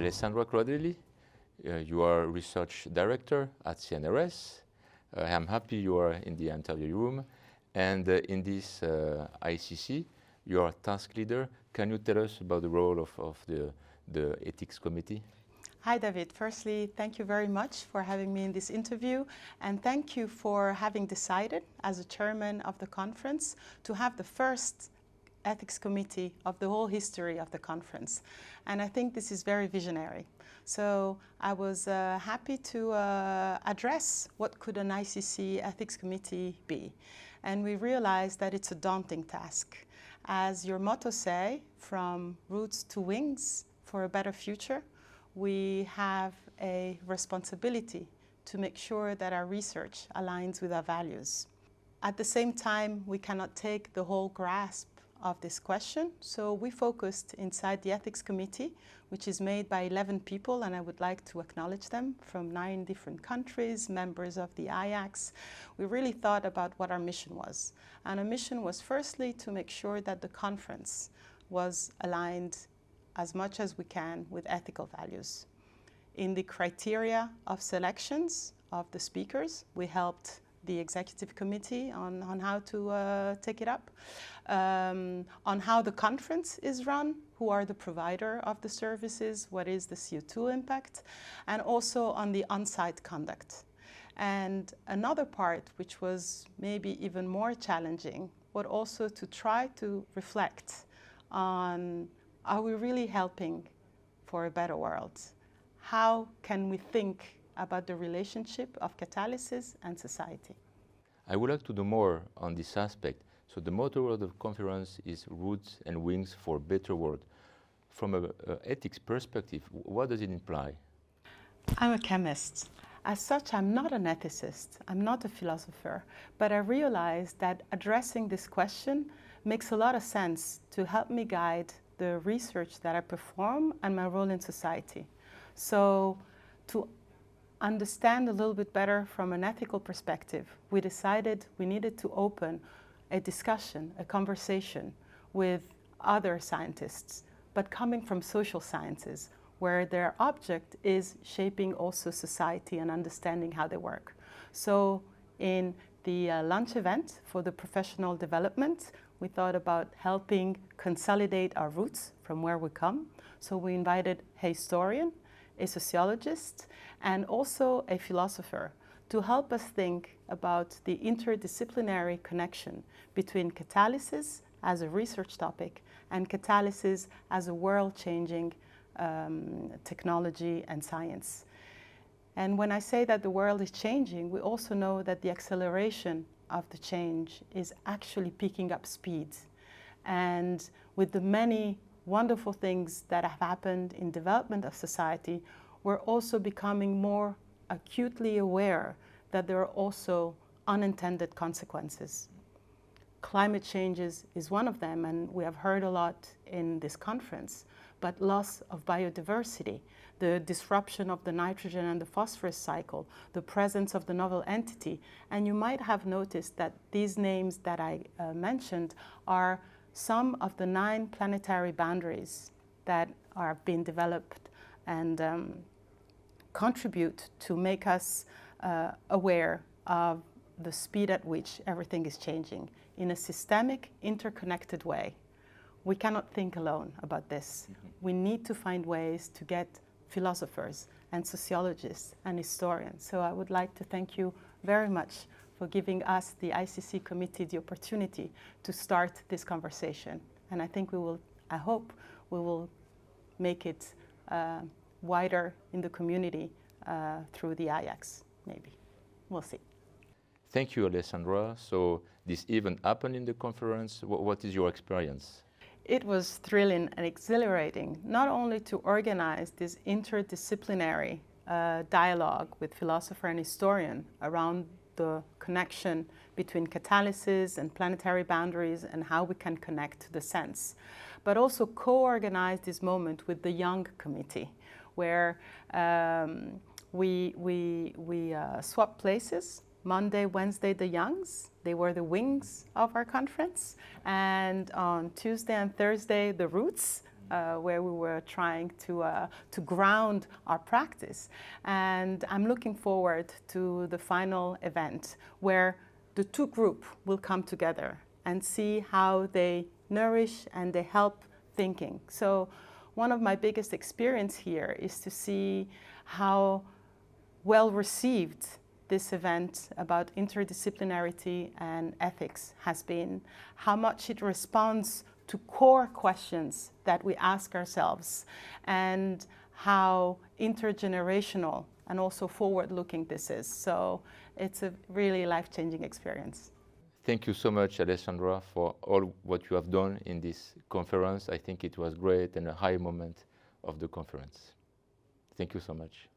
Alessandra Quadrelli. You are Research Director at CNRS. I'm happy you are in the interview room. And in this ICC, you are task leader. Can you tell us about the role of the Ethics Committee? Hi, David. Firstly, thank you very much for having me in this interview, and thank you for having decided, as a chairman of the conference, to have the first ethics committee of the whole history of the conference. And I think this is very visionary. So I was happy to address what could an ICC ethics committee be. And we realized that it's a daunting task. As your motto say, from roots to wings for a better future, we have a responsibility to make sure that our research aligns with our values. At the same time, we cannot take the whole grasp of this question, so we focused inside the Ethics Committee, which is made by 11 people, and I would like to acknowledge them, from 9 different countries, members of the IACS. We really thought about what our mission was. And our mission was firstly to make sure that the conference was aligned as much as we can with ethical values. In the criteria of selections of the speakers, we helped the executive committee on how to take it up, on how the conference is run, who are the provider of the services, what is the CO2 impact, and also on the on-site conduct. And another part, which was maybe even more challenging, was also to try to reflect on, are we really helping for a better world? How can we think about the relationship of catalysis and society? I would like to know more on this aspect. So the motto of the conference is Roots and Wings for a Better World. From an ethics perspective, what does it imply? I'm a chemist. As such, I'm not an ethicist, I'm not a philosopher, but I realized that addressing this question makes a lot of sense to help me guide the research that I perform and my role in society. So to understand a little bit better from an ethical perspective, we decided we needed to open a discussion, a conversation with other scientists, but coming from social sciences, where their object is shaping also society and understanding how they work. So in the lunch event for the professional development, we thought about helping consolidate our roots from where we come. So we invited a historian, a sociologist, and also a philosopher to help us think about the interdisciplinary connection between catalysis as a research topic and catalysis as a world-changing technology and science. And when I say that the world is changing, we also know that the acceleration of the change is actually picking up speed. And with the many wonderful things that have happened in development of society, we're also becoming more acutely aware that there are also unintended consequences. Climate changes is one of them, and we have heard a lot in this conference, but loss of biodiversity, the disruption of the nitrogen and the phosphorus cycle, the presence of the novel entity. And you might have noticed that these names that I mentioned are some of the 9 planetary boundaries that are being developed and contribute to make us aware of the speed at which everything is changing in a systemic, interconnected way. We cannot think alone about this. We need to find ways to get philosophers and sociologists and historians. So I would like to thank you very much for giving us, the ICC committee, the opportunity to start this conversation. And I think I hope we will make it wider in the community through the IACS, maybe. We'll see. Thank you, Alessandra. So this event happened in the conference. What is your experience? It was thrilling and exhilarating, not only to organize this interdisciplinary dialogue with philosopher and historian around the connection between catalysis and planetary boundaries and how we can connect to the sense, but also co-organize this moment with the Young Committee, where we swapped places. Monday, Wednesday, the Youngs, they were the wings of our conference. And on Tuesday and Thursday, the Roots where we were trying to ground our practice. And I'm looking forward to the final event where the two groups will come together and see how they nourish and they help thinking. So one of my biggest experience here is to see how well received this event about interdisciplinarity and ethics has been, how much it responds to core questions that we ask ourselves, and how intergenerational and also forward-looking this is. So it's a really life-changing experience. Thank you so much, Alessandra, for all what you have done in this conference. I think it was great and a high moment of the conference. Thank you so much.